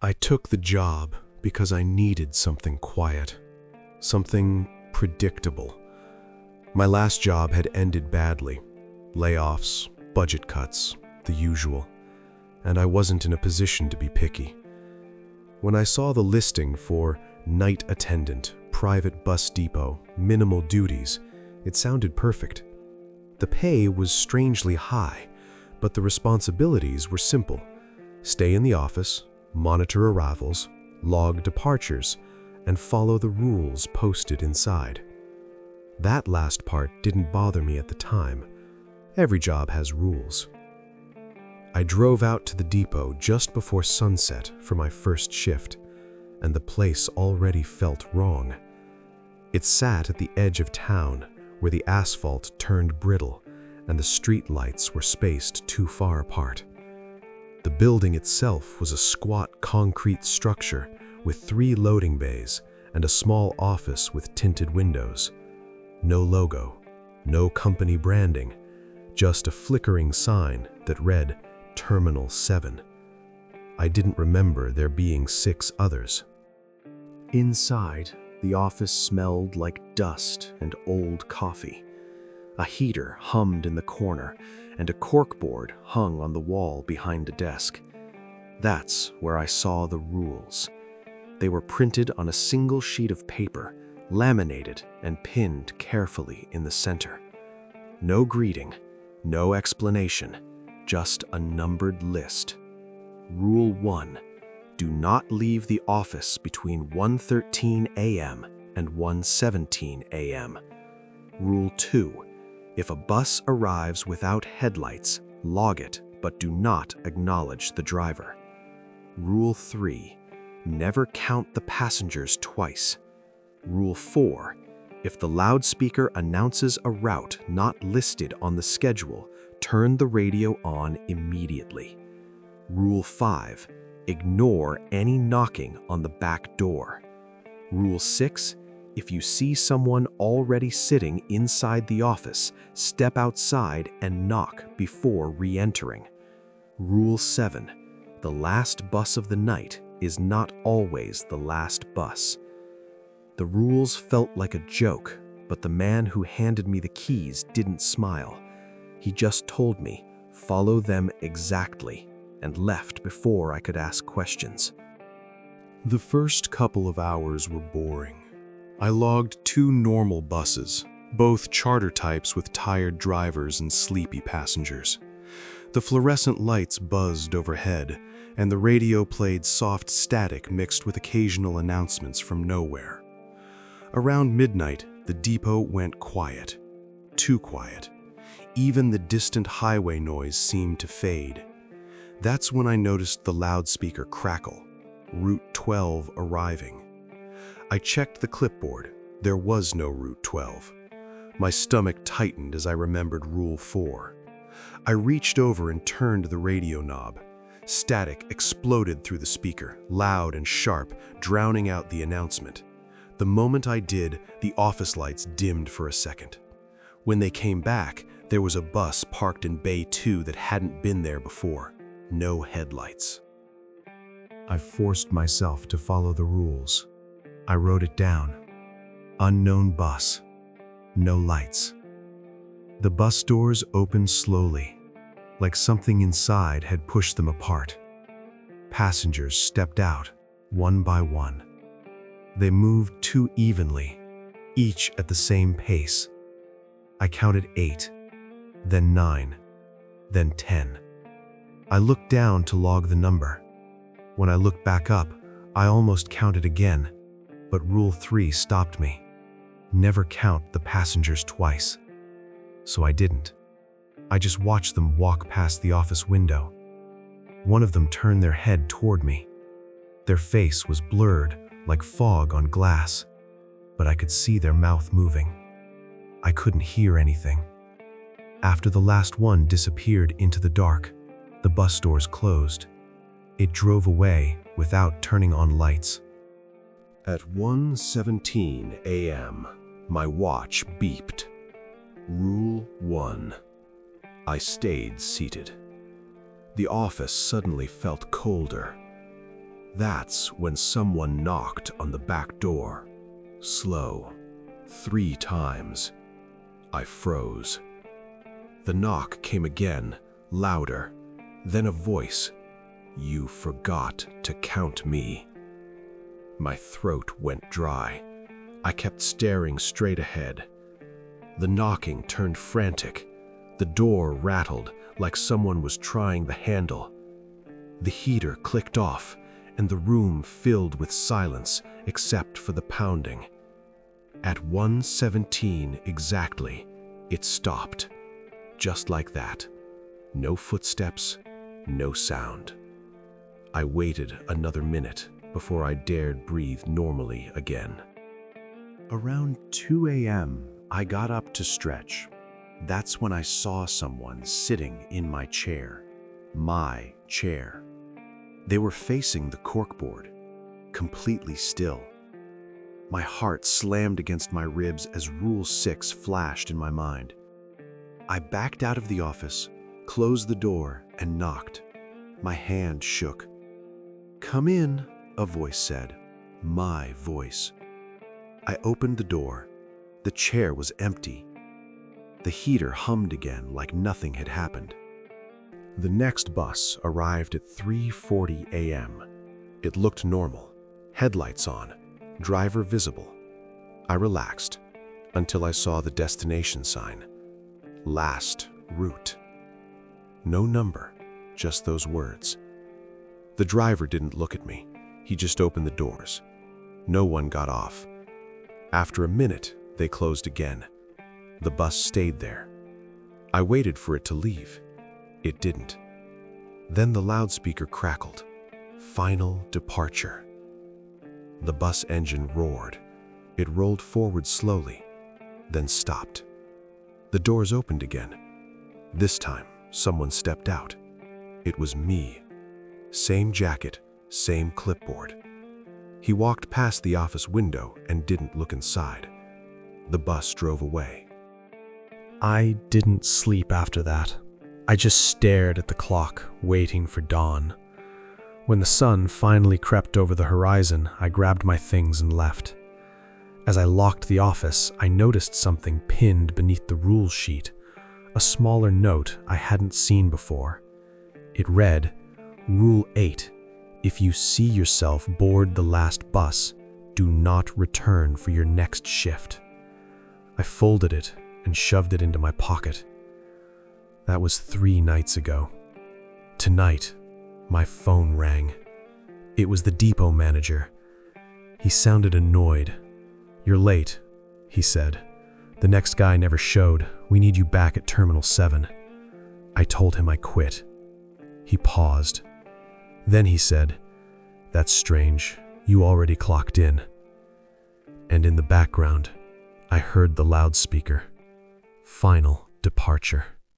I took the job because I needed something quiet, something predictable. My last job had ended badly. Layoffs, budget cuts, the usual. And I wasn't in a position to be picky. When I saw the listing for night attendant, private bus depot, minimal duties, it sounded perfect. The pay was strangely high, but the responsibilities were simple. Stay in the office, monitor arrivals, log departures, and follow the rules posted inside. That last part didn't bother me at the time. Every job has rules. I drove out to the depot just before sunset for my first shift, and the place already felt wrong. It sat at the edge of town, where the asphalt turned brittle and the street lights were spaced too far apart. The building itself was a squat concrete structure with 3 loading bays and a small office with tinted windows. No logo, no company branding, just a flickering sign that read Terminal 7. I didn't remember there being 6 others. Inside, the office smelled like dust and old coffee. A heater hummed in the corner, and a corkboard hung on the wall behind a desk. That's where I saw the rules. They were printed on a single sheet of paper, laminated and pinned carefully in the center. No greeting, no explanation, just a numbered list. Rule 1. Do not leave the office between 1:13 a.m. and 1:17 a.m. Rule 2. If a bus arrives without headlights, log it, but do not acknowledge the driver. Rule 3. Never count the passengers twice. Rule 4. If the loudspeaker announces a route not listed on the schedule, turn the radio on immediately. Rule 5. Ignore any knocking on the back door. Rule 6. If you see someone already sitting inside the office, step outside and knock before re-entering. Rule 7. The last bus of the night is not always the last bus. The rules felt like a joke, but the man who handed me the keys didn't smile. He just told me, follow them exactly, and left before I could ask questions. The first couple of hours were boring. I logged 2 normal buses, both charter types with tired drivers and sleepy passengers. The fluorescent lights buzzed overhead, and the radio played soft static mixed with occasional announcements from nowhere. Around midnight, the depot went quiet. Too quiet. Even the distant highway noise seemed to fade. That's when I noticed the loudspeaker crackle. Route 12 arriving. I checked the clipboard. There was no Route 12. My stomach tightened as I remembered Rule 4. I reached over and turned the radio knob. Static exploded through the speaker, loud and sharp, drowning out the announcement. The moment I did, the office lights dimmed for a second. When they came back, there was a bus parked in Bay 2 that hadn't been there before. No headlights. I forced myself to follow the rules. I wrote it down. Unknown bus. No lights. The bus doors opened slowly, like something inside had pushed them apart. Passengers stepped out, one by one. They moved too evenly, each at the same pace. I counted 8, then 9, then 10. I looked down to log the number. When I looked back up, I almost counted again, but Rule 3 stopped me. Never count the passengers twice. So I didn't. I just watched them walk past the office window. One of them turned their head toward me. Their face was blurred like fog on glass, but I could see their mouth moving. I couldn't hear anything. After the last one disappeared into the dark, the bus doors closed. It drove away without turning on lights. At 1:17 a.m., my watch beeped. Rule 1. I stayed seated. The office suddenly felt colder. That's when someone knocked on the back door. Slow. 3 times. I froze. The knock came again, louder. Then a voice. "You forgot to count me." My throat went dry. I kept staring straight ahead. The knocking turned frantic. The door rattled like someone was trying the handle. The heater clicked off, and the room filled with silence except for the pounding. At 1:17 exactly, it stopped. Just like that. No footsteps, no sound. I waited another minute before I dared breathe normally again. Around 2 a.m., I got up to stretch. That's when I saw someone sitting in my chair. My chair. They were facing the corkboard, completely still. My heart slammed against my ribs as Rule 6 flashed in my mind. I backed out of the office, closed the door, and knocked. My hand shook. "Come in," a voice said. My voice. I opened the door. The chair was empty. The heater hummed again like nothing had happened. The next bus arrived at 3:40 a.m. It looked normal. Headlights on, driver visible. I relaxed until I saw the destination sign. Last route. No number, just those words. The driver didn't look at me. He just opened the doors. No one got off. After a minute, they closed again. The bus stayed there. I waited for it to leave. It didn't. Then the loudspeaker crackled. Final departure. The bus engine roared. It rolled forward slowly, then stopped. The doors opened again. This time, someone stepped out. It was me. Same jacket, same clipboard. He walked past the office window and didn't look inside. The bus drove away. I didn't sleep after that. I just stared at the clock, waiting for dawn. When the sun finally crept over the horizon, I grabbed my things and left. As I locked the office, I noticed something pinned beneath the rules sheet, a smaller note I hadn't seen before. It read, "Rule 8. If you see yourself board the last bus, do not return for your next shift." I folded it and shoved it into my pocket. That was 3 nights ago. Tonight, my phone rang. It was the depot manager. He sounded annoyed. "You're late," he said. "The next guy never showed. We need you back at Terminal 7. I told him I quit. He paused. Then he said, "That's strange. You already clocked in." And in the background, I heard the loudspeaker. Final departure.